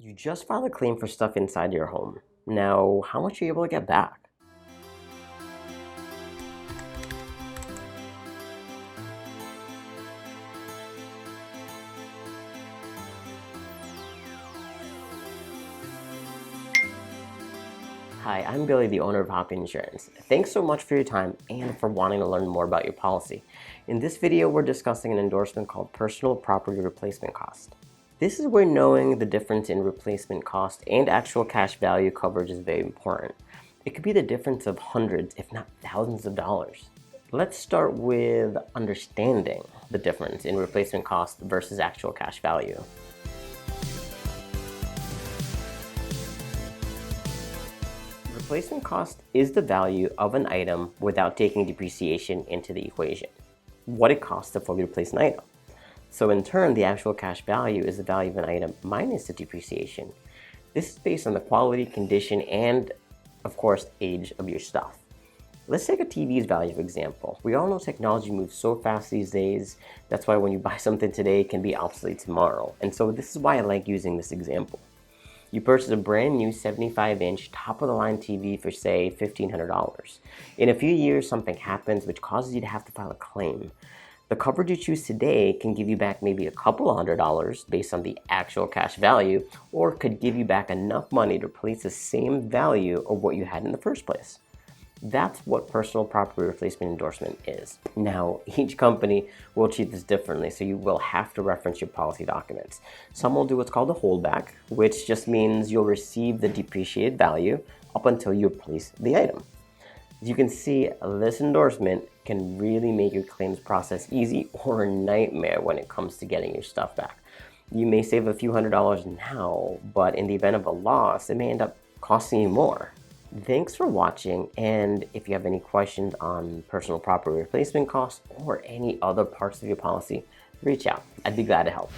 You just filed a claim for stuff inside your home. Now, how much are you able to get back? Hi, I'm Billy, the owner of Hoppy Insurance. Thanks so much for your time and for wanting to learn more about your policy. In this video, we're discussing an endorsement called Personal Property Replacement Cost. This is where knowing the difference in replacement cost and actual cash value coverage is very important. It could be the difference of hundreds, if not thousands of dollars. Let's start with understanding the difference in replacement cost versus actual cash value. Replacement cost is the value of an item without taking depreciation into the equation. What it costs to fully replace an item. So in turn, the actual cash value is the value of an item minus the depreciation. This is based on the quality, condition, and of course, age of your stuff. Let's take a TV's value for example. We all know technology moves so fast these days. That's why when you buy something today, it can be obsolete tomorrow. And so this is why I like using this example. You purchase a brand new 75-inch top-of-the-line TV for, say, $1,500. In a few years, something happens which causes you to have to file a claim. The coverage you choose today can give you back maybe a couple of $100 based on the actual cash value, or could give you back enough money to replace the same value of what you had in the first place. That's what personal property replacement endorsement is. Now, each company will treat this differently, so you will have to reference your policy documents. Some will do what's called a holdback, which just means you'll receive the depreciated value up until you replace the item. As you can see, this endorsement can really make your claims process easy or a nightmare when it comes to getting your stuff back. You may save a few $100s now, but in the event of a loss, it may end up costing you more. Thanks for watching, and if you have any questions on personal property replacement costs or any other parts of your policy, reach out. I'd be glad to help.